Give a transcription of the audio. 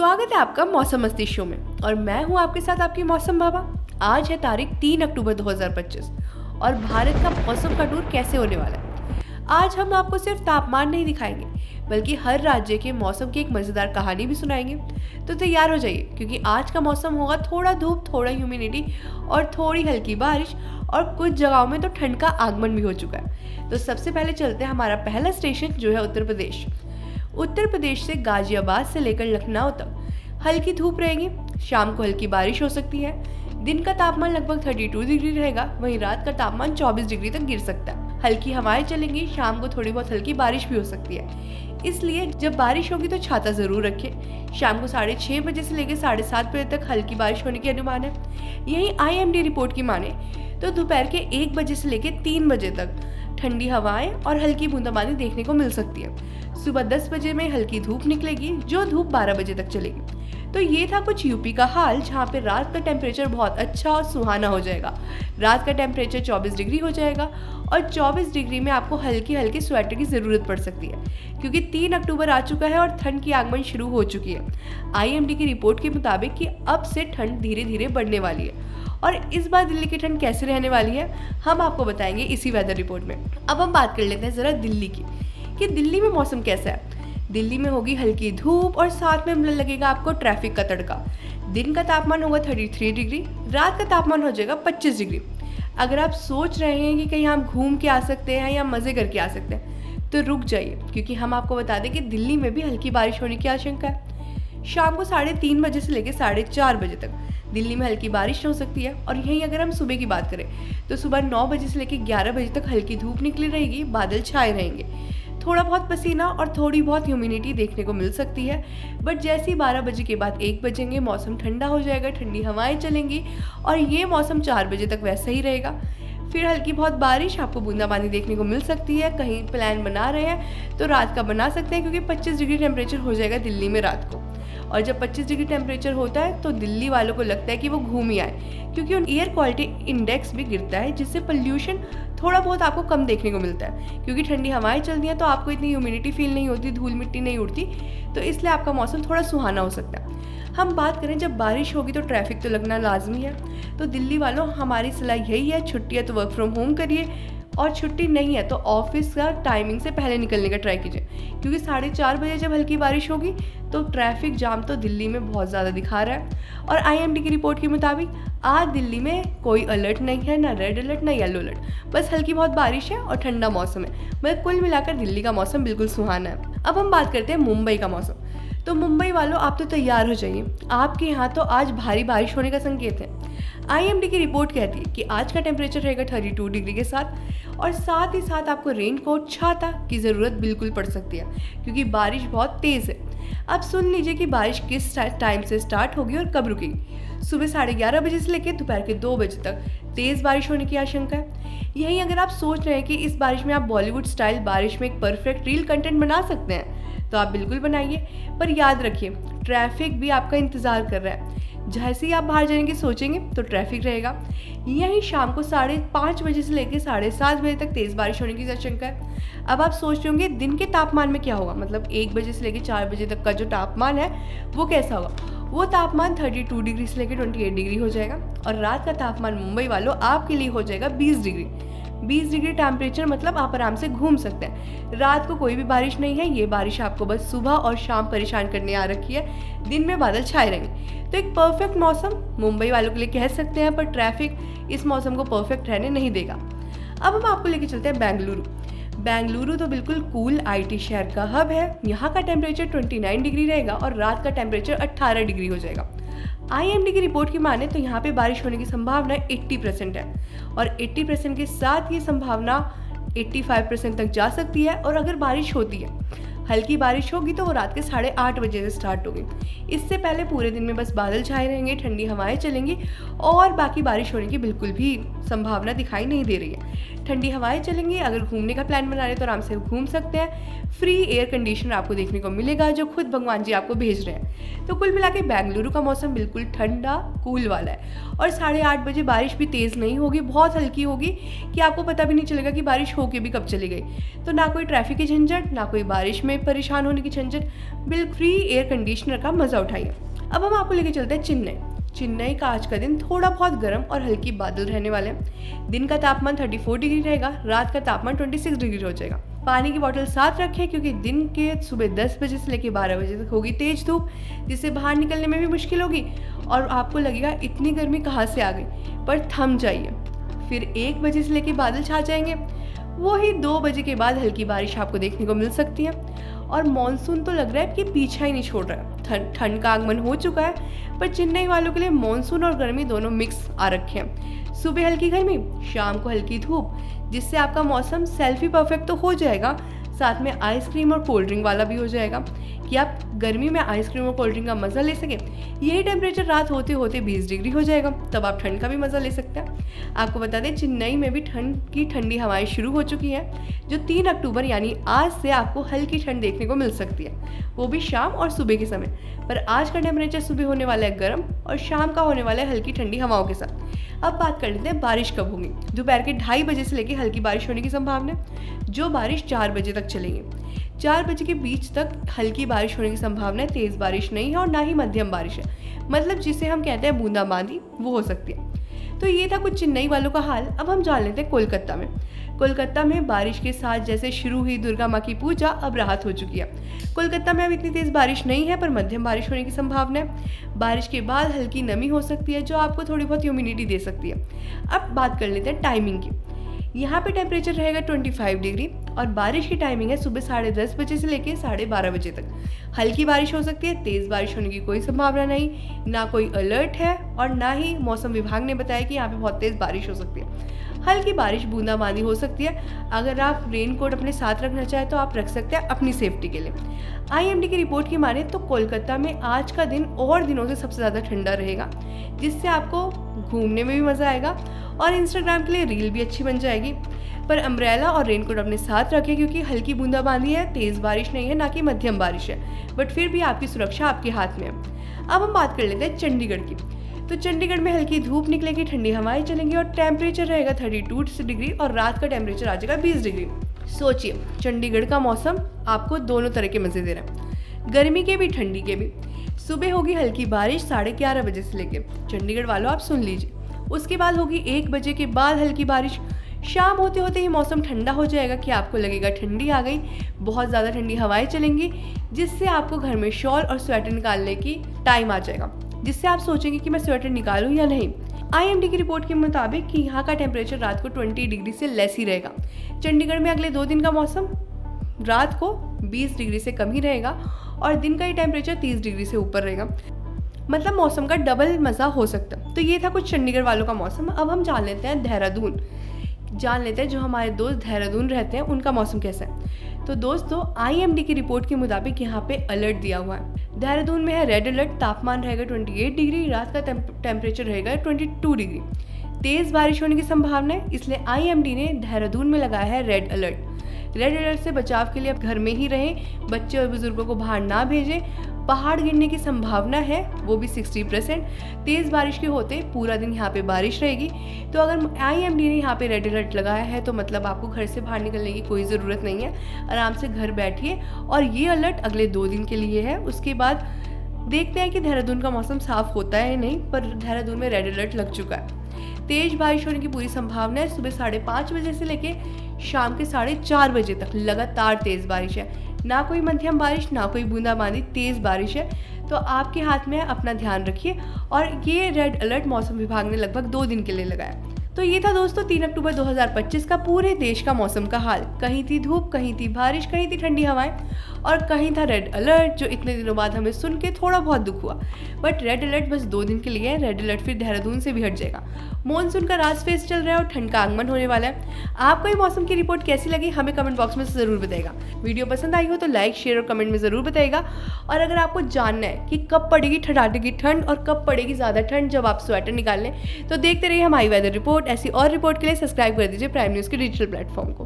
स्वागत है आपका मौसम मस्ती शो में और मैं हूं आपके साथ आपकी मौसम बाबा। आज है तारीख 3 अक्टूबर 2025 और भारत का मौसम का टूर कैसे होने वाला है। आज हम आपको सिर्फ तापमान नहीं दिखाएंगे बल्कि हर राज्य के मौसम की एक मज़ेदार कहानी भी सुनाएंगे। तो तैयार हो जाइए क्योंकि आज का मौसम होगा थोड़ा धूप, थोड़ा ह्यूमिडिटी और थोड़ी हल्की बारिश और कुछ जगहों में तो ठंड का आगमन भी हो चुका है। तो सबसे पहले चलते हैं हमारा पहला स्टेशन जो है उत्तर प्रदेश। उत्तर प्रदेश से गाजियाबाद से लेकर लखनऊ तक हल्की धूप रहेगी, शाम को हल्की बारिश हो सकती है। दिन का तापमान लगभग 32 डिग्री रहेगा, वहीं रात का तापमान 24 डिग्री तक गिर सकता है। हल्की हवाएं चलेंगी, शाम को थोड़ी बहुत हल्की बारिश भी हो सकती है, इसलिए जब बारिश होगी तो छाता जरूर रखें। शाम को 6:30 बजे से लेकर 7:30 बजे तक हल्की बारिश होने की अनुमान है। यही IMD रिपोर्ट की माने तो दोपहर के 1 बजे से लेकर 3 बजे तक ठंडी हवाएं और हल्की बूंदाबांदी देखने को मिल सकती है। सुबह 10 बजे में हल्की धूप निकलेगी जो धूप 12 बजे तक चलेगी। तो ये था कुछ यूपी का हाल, जहाँ पे रात का टेम्परेचर बहुत अच्छा और सुहाना हो जाएगा। रात का टेम्परेचर 24 डिग्री हो जाएगा और 24 डिग्री में आपको हल्की हल्की स्वेटर की ज़रूरत पड़ सकती है क्योंकि 3 अक्टूबर आ चुका है और ठंड की आगमन शुरू हो चुकी है। IMD की रिपोर्ट के मुताबिक कि अब से ठंड धीरे धीरे बढ़ने वाली है और इस बार दिल्ली की ठंड कैसे रहने वाली है हम आपको बताएंगे इसी वेदर रिपोर्ट में। अब हम बात कर लेते हैं ज़रा दिल्ली की कि दिल्ली में मौसम कैसा है। दिल्ली में होगी हल्की धूप और साथ में लगेगा आपको ट्रैफिक का तड़का। दिन का तापमान होगा 33 डिग्री, रात का तापमान हो जाएगा 25 डिग्री। अगर आप सोच रहे हैं कि कहीं हम घूम के आ सकते हैं या मज़े करके आ सकते हैं तो रुक जाइए क्योंकि हम आपको बता दें कि दिल्ली में भी हल्की बारिश होने की आशंका है। शाम को 3:30 बजे से लेकर 4:30 बजे तक दिल्ली में हल्की बारिश हो सकती है। और यहीं अगर हम सुबह की बात करें तो सुबह 9 बजे से लेकर 11 बजे तक हल्की धूप निकली रहेगी, बादल छाए रहेंगे, थोड़ा बहुत पसीना और थोड़ी बहुत ह्यूमिडिटी देखने को मिल सकती है। बट जैसे ही 12 बजे के बाद 1 बजेंगे मौसम ठंडा हो जाएगा, ठंडी हवाएं चलेंगी और ये मौसम 4 बजे तक वैसा ही रहेगा। फिर हल्की बहुत बारिश, आपको बूंदाबांदी देखने को मिल सकती है। कहीं प्लान बना रहे हैं तो रात का बना सकते हैं क्योंकि 25 डिग्री टेम्परेचर हो जाएगा दिल्ली में रात को। और जब 25 डिग्री टेम्परेचर होता है तो दिल्ली वालों को लगता है कि वो घूम ही आए क्योंकि उन एयर क्वालिटी इंडेक्स भी गिरता है जिससे पोल्यूशन थोड़ा बहुत आपको कम देखने को मिलता है क्योंकि ठंडी हवाएं चलती हैं तो आपको इतनी ह्यूमिडिटी फील नहीं होती, धूल मिट्टी नहीं उड़ती, तो इसलिए आपका मौसम थोड़ा सुहाना हो सकता है। हम बात करें जब बारिश होगी तो ट्रैफिक तो लगना लाजमी है। तो दिल्ली वालों हमारी सलाह यही है, छुट्टी है तो वर्क फ्रॉम होम करिए और छुट्टी नहीं है तो ऑफिस का टाइमिंग से पहले निकलने का ट्राई कीजिए क्योंकि 4:30 बजे जब हल्की बारिश होगी तो ट्रैफिक जाम तो दिल्ली में बहुत ज़्यादा दिखा रहा है। और IMD की रिपोर्ट के मुताबिक आज दिल्ली में कोई अलर्ट नहीं है, ना रेड अलर्ट ना येलो अलर्ट, बस हल्की बहुत बारिश है और ठंडा मौसम है। मतलब कुल मिलाकर दिल्ली का मौसम बिल्कुल सुहाना है। अब हम बात करते हैं मुंबई का मौसम। तो मुंबई वालों आप तो तैयार हो जाइए, आपके यहाँ तो आज भारी बारिश होने का संकेत है। IMD की रिपोर्ट कहती है कि आज का टेम्परेचर रहेगा 32 डिग्री के साथ और साथ ही साथ आपको रेनकोट, छाता की ज़रूरत बिल्कुल पड़ सकती है क्योंकि बारिश बहुत तेज़ है। अब सुन लीजिए कि बारिश किस टाइम से स्टार्ट होगी और कब रुकेगी। सुबह 11:30 बजे से लेकर दोपहर के 2 बजे तक तेज़ बारिश होने की आशंका है। यहीं अगर आप सोच रहे हैं कि इस बारिश में आप बॉलीवुड स्टाइल बारिश में एक परफेक्ट रील कंटेंट बना सकते हैं तो आप बिल्कुल बनाइए, पर याद रखिए ट्रैफिक भी आपका इंतज़ार कर रहा है। जैसे ही आप बाहर जाने की सोचेंगे तो ट्रैफिक रहेगा। यहीं शाम को 5:30 बजे से लेकर 7:30 बजे तक तेज़ बारिश होने की आशंका है। अब आप सोच रहे होंगे दिन के तापमान में क्या होगा, मतलब 1 बजे से लेकर 4 बजे तक का जो तापमान है वो कैसा होगा। वो तापमान 32 डिग्री से लेकर 28 डिग्री हो जाएगा और रात का तापमान मुंबई वालों आपके लिए हो जाएगा 20 डिग्री। 20 डिग्री टेम्परेचर मतलब आप आराम से घूम सकते हैं। रात को कोई भी बारिश नहीं है, ये बारिश आपको बस सुबह और शाम परेशान करने आ रखी है। दिन में बादल छाए रहेंगे तो एक परफेक्ट मौसम मुंबई वालों के लिए कह सकते हैं, पर ट्रैफिक इस मौसम को परफेक्ट रहने नहीं देगा। अब हम आपको लेके चलते हैं बेंगलुरु। बेंगलुरु तो बिल्कुल कूल IT शहर का हब है। यहाँ का टेम्परेचर 29 डिग्री रहेगा और रात का टेम्परेचर 18 डिग्री हो जाएगा। IMD की रिपोर्ट की माने तो यहाँ पे बारिश होने की संभावना 80% है और 80% के साथ ये संभावना 85% तक जा सकती है। और अगर बारिश होती है, हल्की बारिश होगी तो वो रात के 8:30 बजे से स्टार्ट होगी। इससे पहले पूरे दिन में बस बादल छाए रहेंगे, ठंडी हवाएं चलेंगी और बाकी बारिश होने की बिल्कुल भी संभावना दिखाई नहीं दे रही है। ठंडी हवाएं चलेंगी, अगर घूमने का प्लान बना रहे तो आराम से घूम सकते हैं। फ्री एयर कंडीशनर आपको देखने को मिलेगा जो खुद भगवान जी आपको भेज रहे हैं। तो कुल मिला के बेंगलुरु का मौसम बिल्कुल ठंडा कूल वाला है और 8:30 बजे बारिश भी तेज़ नहीं होगी, बहुत हल्की होगी कि आपको पता भी नहीं चलेगा कि बारिश होके भी कब चली गई। तो ना कोई ट्रैफिक की झंझट, ना कोई बारिश में में परेशान होने की झंझट, बिल्कुल फ्री एयर कंडीशनर का मजा उठाइए। अब हम आपको लेके चलते हैं चेन्नई। चेन्नई का आज का दिन थोड़ा बहुत गर्म और हल्की बादल रहने वाले हैं। दिन का तापमान 34 डिग्री रहेगा, रात का तापमान 26 डिग्री हो जाएगा। पानी की बोतल साथ रखें क्योंकि दिन के सुबह 10 बजे से लेकर 12 बजे तक होगी तेज धूप, जिससे बाहर निकलने में भी मुश्किल होगी और आपको लगेगा इतनी गर्मी कहाँ से आ गई, पर थम जाइए। फिर 1 बजे से लेकर बादल छा जाएंगे, वही 2 बजे के बाद हल्की बारिश आपको देखने को मिल सकती है और मॉनसून तो लग रहा है कि पीछा ही नहीं छोड़ रहा है। ठंड का आगमन हो चुका है, पर चेन्नई वालों के लिए मॉनसून और गर्मी दोनों मिक्स आ रखे हैं। सुबह हल्की गर्मी, शाम को हल्की धूप, जिससे आपका मौसम सेल्फी परफेक्ट तो हो जाएगा, साथ में आइसक्रीम और कोल्ड ड्रिंक वाला भी हो जाएगा कि आप गर्मी में आइसक्रीम और कोल्ड ड्रिंक का मज़ा ले सकें। यही टेम्परेचर रात होते होते 20 डिग्री हो जाएगा, तब आप ठंड का भी मज़ा ले सकते हैं। आपको बता दें चेन्नई में भी ठंड की ठंडी हवाएं शुरू हो चुकी हैं, जो 3 अक्टूबर यानी आज से आपको हल्की ठंड देखने को मिल सकती है, वो भी शाम और सुबह के समय। पर आज का टेम्परेचर सुबह होने वाला है गर्म और शाम का होने वाला है हल्की ठंडी हवाओं के साथ। अब बात कर लेते हैं बारिश कब होगी। दोपहर के 2:30 बजे से लेकर हल्की बारिश होने की संभावना है, जो बारिश 4 बजे तक चलेगी। 4 बजे के बीच तक हल्की बारिश होने की संभावना है, तेज़ बारिश नहीं है और ना ही मध्यम बारिश है, मतलब जिसे हम कहते हैं बूंदाबांदी, वो हो सकती है। तो ये था कुछ चेन्नई वालों का हाल। अब हम जान लेते हैं कोलकाता में। कोलकाता में बारिश के साथ जैसे शुरू हुई दुर्गा माँ की पूजा, अब राहत हो चुकी है। कोलकाता में अब इतनी तेज़ बारिश नहीं है, पर मध्यम बारिश होने की संभावना है। बारिश के बाद हल्की नमी हो सकती है, जो आपको थोड़ी बहुत ह्यूमिडिटी दे सकती है। अब बात कर लेते हैं टाइमिंग की। यहाँ पे टेम्परेचर रहेगा 25 डिग्री और बारिश की टाइमिंग है सुबह 10:30 बजे से लेकर 12:30 बजे तक। हल्की बारिश हो सकती है, तेज़ बारिश होने की कोई संभावना नहीं, ना कोई अलर्ट है और ना ही मौसम विभाग ने बताया कि यहाँ पे बहुत तेज़ बारिश हो सकती है। हल्की बारिश बूंदाबांदी हो सकती है। अगर आप रेन कोट अपने साथ रखना चाहें तो आप रख सकते हैं अपनी सेफ्टी के लिए। IMD की रिपोर्ट की माने तो कोलकाता में आज का दिन और दिनों से सबसे ज़्यादा ठंडा रहेगा, जिससे आपको घूमने में भी मज़ा आएगा और इंस्टाग्राम के लिए रील भी अच्छी बन जाएगी। पर अम्ब्रेला और रेनकोट अपने साथ रखें क्योंकि हल्की बूंदाबांदी है, तेज़ बारिश नहीं है, ना कि मध्यम बारिश है, बट फिर भी आपकी सुरक्षा आपके हाथ में है। अब हम बात कर लेते हैं चंडीगढ़ की। तो चंडीगढ़ में हल्की धूप निकलेगी, ठंडी हवाएं चलेंगी और टेम्परेचर रहेगा 32 डिग्री और रात का टेम्परेचर आ जाएगा 20 डिग्री। सोचिए, चंडीगढ़ का मौसम आपको दोनों तरह के मज़े दे रहा है, गर्मी के भी ठंडी के भी। सुबह होगी हल्की बारिश 11:30 बजे से लेकर, चंडीगढ़ वालों आप सुन लीजिए। उसके बाद होगी 1 बजे के बाद हल्की बारिश। शाम होते होते ही मौसम ठंडा हो जाएगा कि आपको लगेगा ठंडी आ गई, बहुत ज़्यादा ठंडी हवाएं चलेंगी, जिससे आपको घर में शॉल और स्वेटर निकालने की टाइम आ जाएगा, जिससे आप सोचेंगे कि मैं स्वेटर निकालूं या नहीं। IMD की रिपोर्ट के मुताबिक कि यहाँ का टेम्परेचर रात को 20 डिग्री से लेस ही रहेगा। चंडीगढ़ में अगले 2 दिन का मौसम रात को 20 डिग्री से कम ही रहेगा और दिन का ही टेम्परेचर 30 डिग्री से ऊपर रहेगा, मतलब मौसम का डबल मज़ा हो सकता है। तो ये था कुछ चंडीगढ़ वालों का मौसम। अब हम जान लेते हैं देहरादून, जान लेते हैं जो हमारे दोस्त देहरादून रहते हैं उनका मौसम कैसा है। तो दोस्तों, IMD की रिपोर्ट के मुताबिक यहाँ पे अलर्ट दिया हुआ है। देहरादून में है रेड अलर्ट, तापमान रहेगा 28 डिग्री, रात का टेम्परेचर रहेगा 22 डिग्री। तेज़ बारिश होने की संभावना है, इसलिए IMD ने देहरादून में लगाया है रेड अलर्ट। रेड अलर्ट से बचाव के लिए आप घर में ही रहें, बच्चे और बुजुर्गों को बाहर ना भेजें। पहाड़ गिरने की संभावना है, वो भी 60%। तेज़ बारिश के होते पूरा दिन यहाँ पे बारिश रहेगी। तो अगर IMD ने यहाँ पे रेड अलर्ट लगाया है तो मतलब आपको घर से बाहर निकलने की कोई ज़रूरत नहीं है, आराम से घर बैठिए। और ये अलर्ट अगले 2 दिन के लिए है। उसके बाद देखते हैं कि देहरादून का मौसम साफ होता है या नहीं, पर देहरादून में रेड अलर्ट लग चुका है। तेज बारिश होने की पूरी संभावना है। सुबह 5:30 बजे से लेके शाम के 4:30 बजे तक लगातार तेज़ बारिश है, ना कोई मध्यम बारिश ना कोई बूंदाबांदी, तेज़ बारिश है। तो आपके हाथ में है, अपना ध्यान रखिए। और ये रेड अलर्ट मौसम विभाग ने लगभग 2 दिन के लिए लगाया। तो ये था दोस्तों 3 अक्टूबर 2025 का पूरे देश का मौसम का हाल। कहीं थी धूप, कहीं थी बारिश, कहीं थी ठंडी हवाएं और कहीं था रेड अलर्ट, जो इतने दिनों बाद हमें सुन के थोड़ा बहुत दुख हुआ। बट रेड अलर्ट बस 2 दिन के लिए है। रेड अलर्ट फिर देहरादून से भी हट जाएगा। मॉनसून का राज फेज चल रहा है और ठंड का आगमन होने वाला है। आपको ये मौसम की रिपोर्ट कैसी लगी हमें कमेंट बॉक्स में ज़रूर बताइएगा। वीडियो पसंद आई हो तो लाइक, शेयर और कमेंट में ज़रूर बताइएगा। और अगर आपको जानना है कि कब पड़ेगी ठठाटे की ठंड और कब पड़ेगी ज़्यादा ठंड जब आप स्वेटर निकाल लें, तो देखते रहिए हमारी वेदर रिपोर्ट। ऐसी और रिपोर्ट के लिए सब्सक्राइब कर दीजिए प्राइम न्यूज़ के डिजिटल प्लेटफॉर्म को।